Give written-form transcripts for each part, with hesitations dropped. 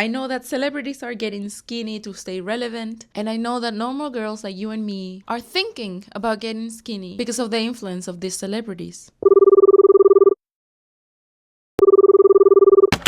I know that celebrities are getting skinny to stay relevant, and I know that normal girls like you and me are thinking about getting skinny because of the influence of these celebrities.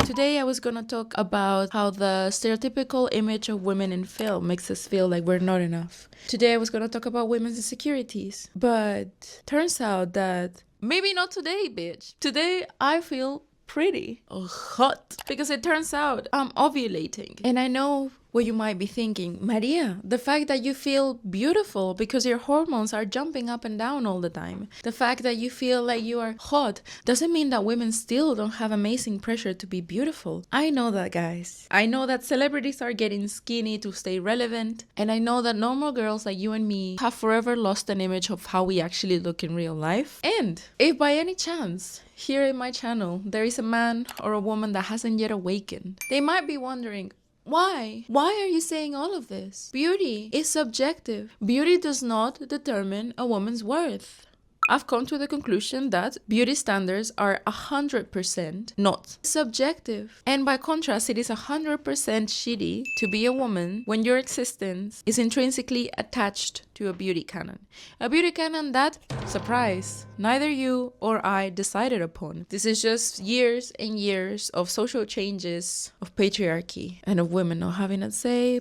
Today I was gonna talk about how the stereotypical image of women in film makes us feel like we're not enough. Today I was gonna talk about women's insecurities, but turns out that maybe not today, bitch. Today I feel pretty hot because it turns out I'm ovulating. And I know what you might be thinking, Maria, the fact that you feel beautiful because your hormones are jumping up and down all the time, the fact that you feel like you are hot, doesn't mean that women still don't have amazing pressure to be beautiful. I know that, guys. I know that celebrities are getting skinny to stay relevant, and I know that normal girls like you and me have forever lost an image of how we actually look in real life. And if by any chance here in my channel there is a man or a woman that hasn't yet awakened, they might be wondering, why? Why are you saying all of this? Beauty is subjective. Beauty does not determine a woman's worth. I've come to the conclusion that beauty standards are 100% not subjective. And by contrast, it is 100% shitty to be a woman when your existence is intrinsically attached to a beauty canon. A beauty canon that, surprise, neither you or I decided upon. This is just years and years of social changes, of patriarchy, and of women not having a say.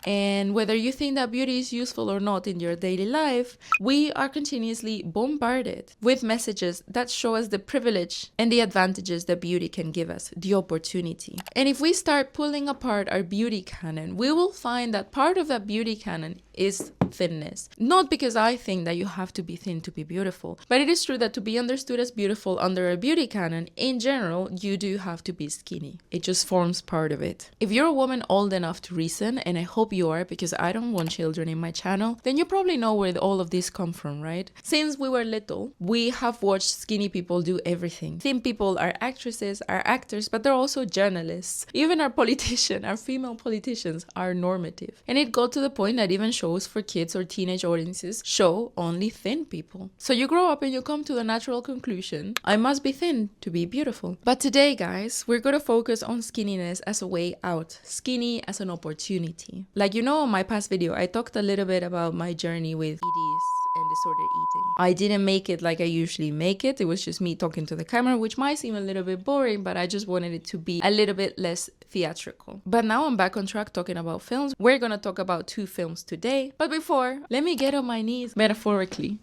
And whether you think that beauty is useful or not in your daily life, we are continuously bombarded with messages that show us the privilege and the advantages that beauty can give us, the opportunity. And if we start pulling apart our beauty canon, we will find that part of that beauty canon is thinness. Not because I think that you have to be thin to be beautiful, but it is true that to be understood as beautiful under a beauty canon, in general, you do have to be skinny. It just forms part of it. If you're a woman old enough to reason, and I hope you are because I don't want children in my channel, then you probably know where all of this come from, right? Since we were little, we have watched skinny people do everything. Thin people are actresses, are actors, but they're also journalists. Even our politicians, our female politicians are normative. And it got to the point that even shows for kids or teenage audiences show only thin people. So you grow up and you come to the natural conclusion, I must be thin to be beautiful. But today, guys, we're going to focus on skinniness as a way out. Skinny as an opportunity. Like, you know, in my past video, I talked a little bit about my journey with EDs and disordered eating. I didn't make it like I usually make it. It was just me talking to the camera, which might seem a little bit boring, but I just wanted it to be a little bit less theatrical. But now I'm back on track talking about films. We're gonna talk about 2 films today. But before, let me get on my knees, metaphorically,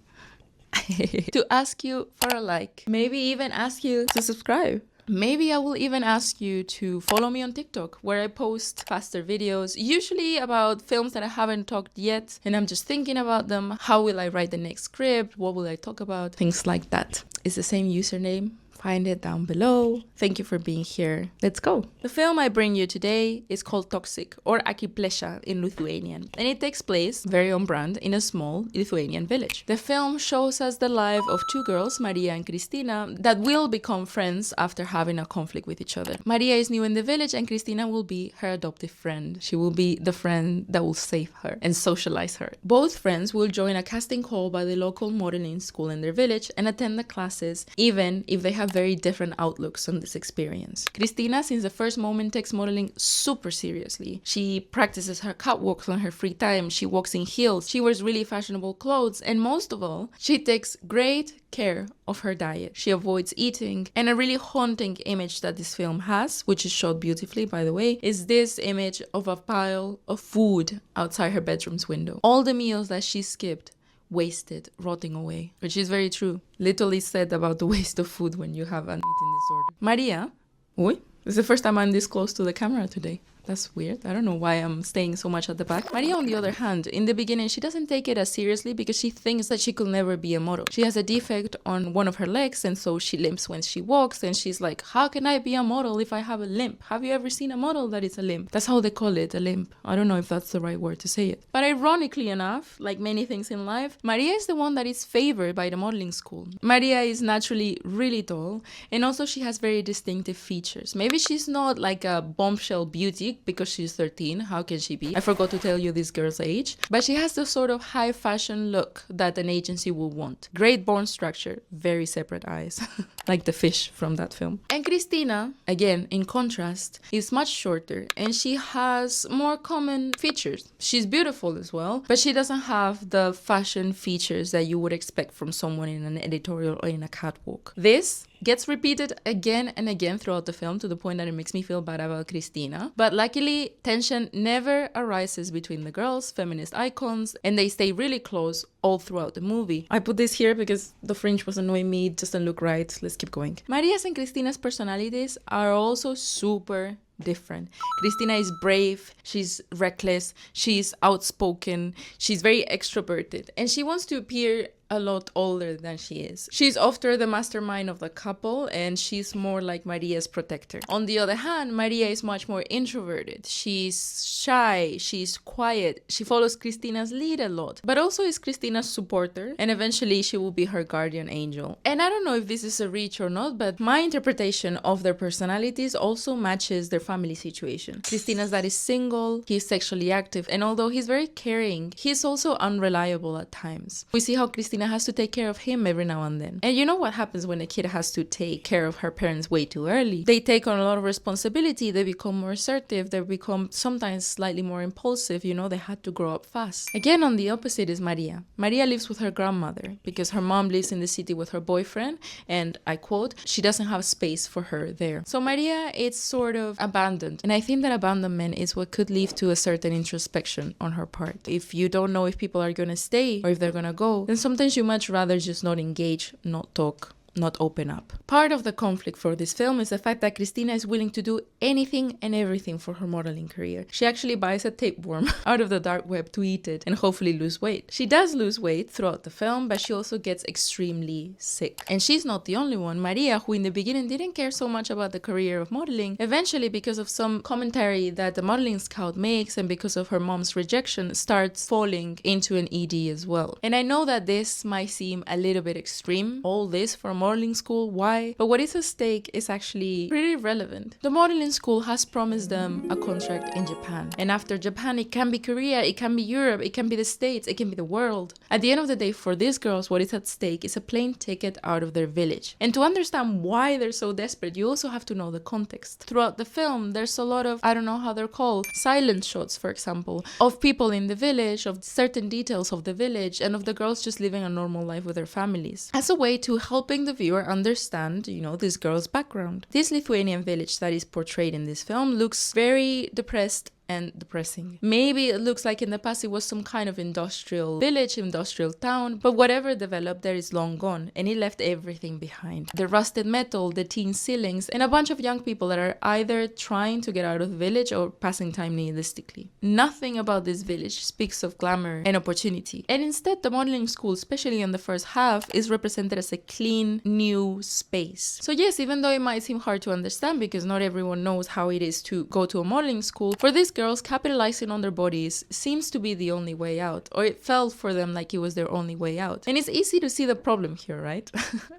to ask you for a like. Maybe even ask you to subscribe. Maybe I will even ask you to follow me on TikTok, where I post faster videos, usually about films that I haven't talked yet, and I'm just thinking about them. How will I write the next script? What will I talk about? Things like that. It's the same username. Find it down below. Thank you for being here. Let's go. The film I bring you today is called Toxic, or Akiplesa in Lithuanian, and it takes place, very on brand, in a small Lithuanian village. The film shows us the life of 2 girls, Marija and Kristina, that will become friends after having a conflict with each other. Marija is new in the village and Kristina will be her adoptive friend. She will be the friend that will save her and socialize her. Both friends will join a casting call by the local modeling school in their village and attend the classes, even if they have very different outlooks on this experience. Kristina, since the first moment, takes modeling super seriously. She practices her catwalks on her free time. She walks in heels. She wears really fashionable clothes. And most of all, she takes great care of her diet. She avoids eating. And a really haunting image that this film has, which is shot beautifully, by the way, is this image of a pile of food outside her bedroom's window. All the meals that she skipped, wasted, rotting away, which is very true. Little is said about the waste of food when you have an eating disorder. Maria, oi, it's the first time I'm this close to the camera today. That's weird. I don't know why I'm staying so much at the back. Maria, on the other hand, in the beginning, she doesn't take it as seriously because she thinks that she could never be a model. She has a defect on one of her legs, and so she limps when she walks, and she's like, how can I be a model if I have a limp? Have you ever seen a model that is a limp? That's how they call it, a limp. I don't know if that's the right word to say it. But ironically enough, like many things in life, Maria is the one that is favored by the modeling school. Maria is naturally really tall, and also she has very distinctive features. Maybe Maybe she's not like a bombshell beauty because she's 13. How can she be? I forgot to tell you this girl's age. But she has the sort of high fashion look that an agency will want. Great bone structure, very separate eyes. Like the fish from that film. And Kristina, again, in contrast, is much shorter and she has more common features. She's beautiful as well, but she doesn't have the fashion features that you would expect from someone in an editorial or in a catwalk. This gets repeated again and again throughout the film to the point that it makes me feel bad about Kristina. But luckily, tension never arises between the girls, feminist icons, and they stay really close all throughout the movie. I put this here because the fringe was annoying me. It doesn't look right. Let's keep going. Maria's and Kristina's personalities are also super different. Kristina is brave, she's reckless, she's outspoken, she's very extroverted, and she wants to appear a lot older than she is. She's often the mastermind of the couple and she's more like Maria's protector. On the other hand, Maria is much more introverted. She's shy, she's quiet, she follows Kristina's lead a lot, but also is Kristina's supporter, and eventually she will be her guardian angel. And I don't know if this is a reach or not, but my interpretation of their personalities also matches their family situation. Kristina's dad is single, he's sexually active, and although he's very caring, he's also unreliable at times. We see how Kristina has to take care of him every now and then. And you know what happens when a kid has to take care of her parents way too early? They take on a lot of responsibility, they become more assertive, they become sometimes slightly more impulsive, you know, they had to grow up fast. Again, on the opposite is Maria. Maria lives with her grandmother because her mom lives in the city with her boyfriend, and I quote, she doesn't have space for her there. So Maria is sort of abandoned, and I think that abandonment is what could lead to a certain introspection on her part. If you don't know if people are gonna stay or if they're gonna go, then sometimes you much rather just not engage, not talk, not open up. Part of the conflict for this film is the fact that Kristina is willing to do anything and everything for her modeling career. She actually buys a tapeworm out of the dark web to eat it and hopefully lose weight. She does lose weight throughout the film, but she also gets extremely sick. And she's not the only one. Maria, who in the beginning didn't care so much about the career of modeling, eventually because of some commentary that the modeling scout makes and because of her mom's rejection, starts falling into an ED as well. And I know that this might seem a little bit extreme, all this for a modeling school, why? But what is at stake is actually pretty relevant. The modeling school has promised them a contract in Japan, and after Japan it can be Korea, it can be Europe, it can be the States, it can be the world. At the end of the day, for these girls, what is at stake is a plane ticket out of their village. And to understand why they're so desperate, you also have to know the context. Throughout the film, there's a lot of, I don't know how they're called, silent shots, for example, of people in the village, of certain details of the village, and of the girls just living a normal life with their families, as a way to helping the viewer understand, you know, this girl's background. This Lithuanian village that is portrayed in this film looks very depressed and depressing. Maybe it looks like in the past it was some kind of industrial village, industrial town, but whatever developed there is long gone, and it left everything behind. The rusted metal, the tin ceilings, and a bunch of young people that are either trying to get out of the village or passing time nihilistically. Nothing about this village speaks of glamour and opportunity, and instead the modeling school, especially in the first half, is represented as a clean, new space. So yes, even though it might seem hard to understand because not everyone knows how it is to go to a modeling school, for this girls, capitalizing on their bodies seems to be the only way out, or it felt for them like it was their only way out. And it's easy to see the problem here, right?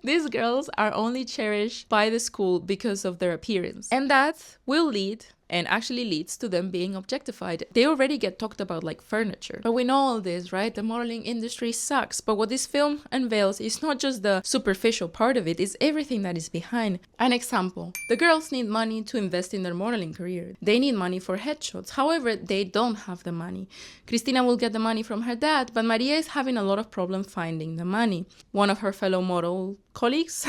These girls are only cherished by the school because of their appearance, and that will lead and actually leads to them being objectified. They already get talked about like furniture. But we know all this, right? The modeling industry sucks. But what this film unveils is not just the superficial part of it, it's everything that is behind. An example, the girls need money to invest in their modeling career. They need money for headshots. However, they don't have the money. Kristina will get the money from her dad, but Maria is having a lot of problem finding the money. One of her fellow model colleagues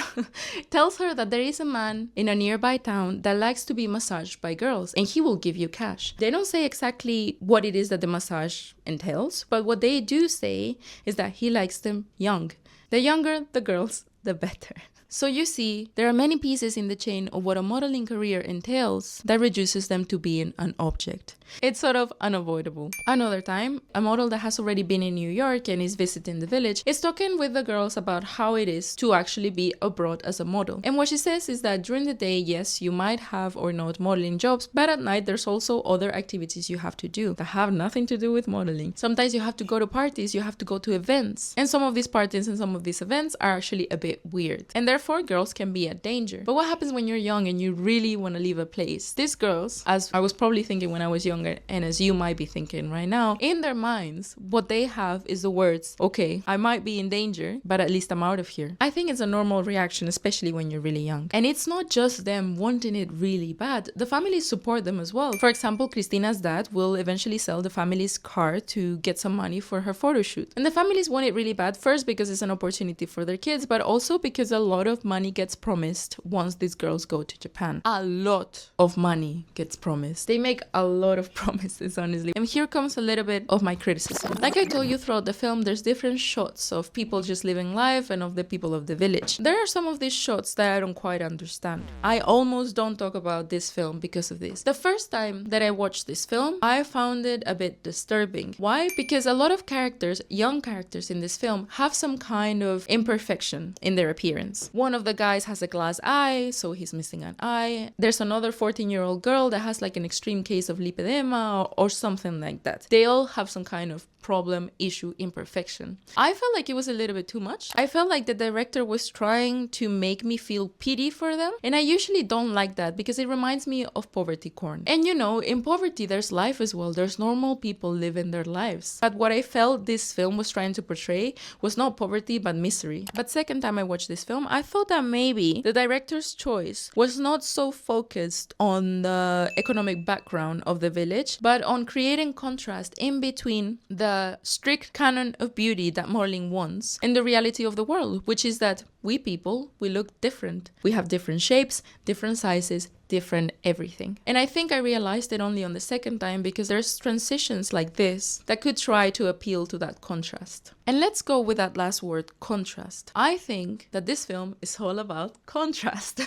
tells her that there is a man in a nearby town that likes to be massaged by girls, and he will give you cash. They don't say exactly what it is that the massage entails, but what they do say is that he likes them young. The younger the girls, the better. So you see, there are many pieces in the chain of what a modeling career entails that reduces them to being an object. It's sort of unavoidable. Another time, a model that has already been in New York and is visiting the village is talking with the girls about how it is to actually be abroad as a model. And what she says is that during the day, yes, you might have or not modeling jobs, but at night there's also other activities you have to do that have nothing to do with modeling. Sometimes you have to go to parties, you have to go to events. And some of these parties and some of these events are actually a bit weird. And there Therefore, girls can be a danger. But what happens when you're young and you really want to leave a place? These girls, as I was probably thinking when I was younger, and as you might be thinking right now, in their minds, what they have is the words, okay, I might be in danger, but at least I'm out of here. I think it's a normal reaction, especially when you're really young. And it's not just them wanting it really bad. The families support them as well. For example, Kristina's dad will eventually sell the family's car to get some money for her photo shoot. And the families want it really bad, first because it's an opportunity for their kids, but also because a lot of money gets promised once these girls go to Japan. A lot of money gets promised. They make a lot of promises, honestly. And here comes a little bit of my criticism. Like I told you throughout the film, there's different shots of people just living life and of the people of the village. There are some of these shots that I don't quite understand. I almost don't talk about this film because of this. The first time that I watched this film, I found it a bit disturbing. Why? Because a lot of characters, young characters in this film, have some kind of imperfection in their appearance. One of the guys has a glass eye, so he's missing an eye. There's another 14-year-old girl that has like an extreme case of lipedema or something like that. They all have some kind of problem, issue, imperfection. I felt like it was a little bit too much. I felt like the director was trying to make me feel pity for them. And I usually don't like that because it reminds me of poverty porn. And you know, in poverty, there's life as well. There's normal people living their lives. But what I felt this film was trying to portray was not poverty, but misery. But second time I watched this film, I thought that maybe the director's choice was not so focused on the economic background of the village, but on creating contrast in between the strict canon of beauty that modeling wants and the reality of the world, which is that we people, we look different. We have different shapes, different sizes, different everything. And I think I realized it only on the second time because there's transitions like this that could try to appeal to that contrast. And let's go with that last word, contrast. I think that this film is all about contrast.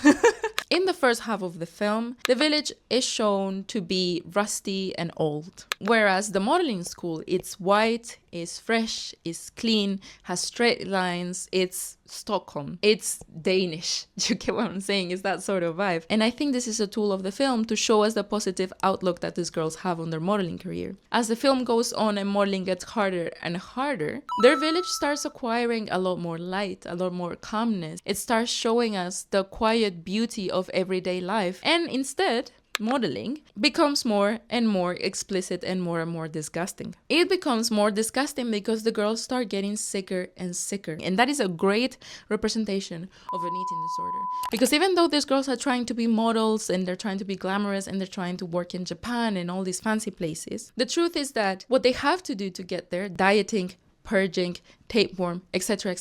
In the first half of the film, the village is shown to be rusty and old. Whereas the modeling school, it's white, is fresh, is clean, has straight lines, it's Stockholm, it's Danish. You get what I'm saying? It's that sort of vibe. And I think this is a tool of the film to show us the positive outlook that these girls have on their modeling career. As the film goes on and modeling gets harder and harder, their village starts acquiring a lot more light, a lot more calmness. It starts showing us the quiet beauty of everyday life. And instead, modeling becomes more and more explicit and more disgusting. It becomes more disgusting because the girls start getting sicker and sicker. And that is a great representation of an eating disorder. Because even though these girls are trying to be models and they're trying to be glamorous and they're trying to work in Japan and all these fancy places, the truth is that what they have to do to get there, dieting, purging, tapeworm, etc.,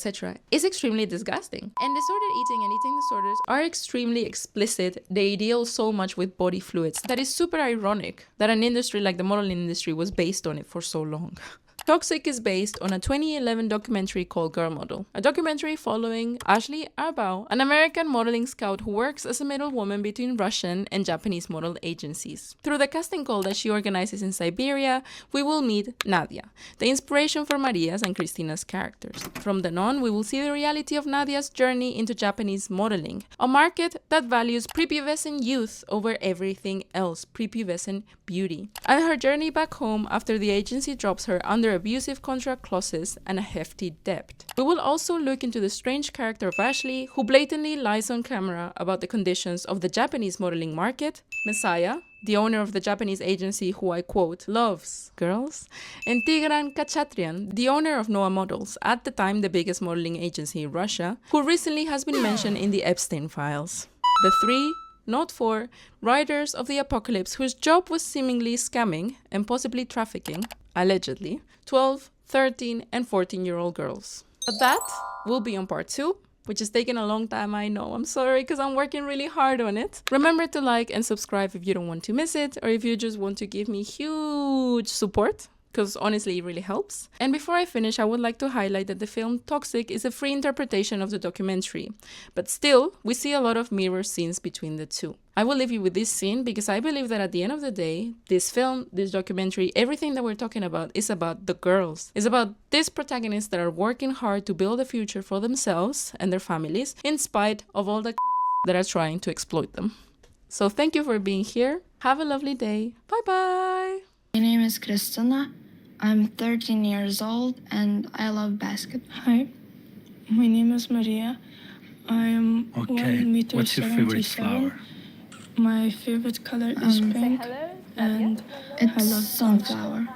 is extremely disgusting. And disordered eating and eating disorders are extremely explicit. They deal so much with body fluids that is super ironic that an industry like the modeling industry was based on it for so long. Toxic is based on a 2011 documentary called Girl Model, a documentary following Ashley Arbau, an American modeling scout who works as a middlewoman between Russian and Japanese model agencies. Through the casting call that she organizes in Siberia, we will meet Nadia, the inspiration for Maria's and Kristina's characters. From then on, we will see the reality of Nadia's journey into Japanese modeling, a market that values prepubescent youth over everything else, prepubescent beauty, and her journey back home after the agency drops her under abusive contract clauses and a hefty debt. We will also look into the strange character of Ashley, who blatantly lies on camera about the conditions of the Japanese modeling market, Messiah, the owner of the Japanese agency who, I quote, loves girls, and Tigran Khachatryan, the owner of Noah Models, at the time the biggest modeling agency in Russia, who recently has been mentioned in the Epstein files. The three, not four, riders of the apocalypse whose job was seemingly scamming and possibly trafficking, allegedly, 12, 13, and 14-year-old girls. But that will be on part 2, which has taken a long time, I know. I'm sorry, because I'm working really hard on it. Remember to like and subscribe if you don't want to miss it, or if you just want to give me huge support, because honestly it really helps. And before I finish, I would like to highlight that the film Toxic is a free interpretation of the documentary, but still we see a lot of mirror scenes between the two. I will leave you with this scene because I believe that at the end of the day, this film, this documentary, everything that we're talking about is about the girls. It's about these protagonists that are working hard to build a future for themselves and their families in spite of all the that are trying to exploit them. So thank you for being here. Have a lovely day. Bye bye. My name is Kristina. I'm 13 years old and I love basketball. Hi, my name is Marija. I'm Okay. 1 meter What's your favorite 77. flower? My favorite color is pink, and I It's love sunflower.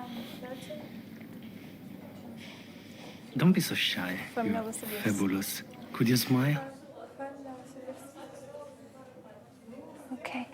Don't be so shy. You're fabulous. Could you smile? Okay.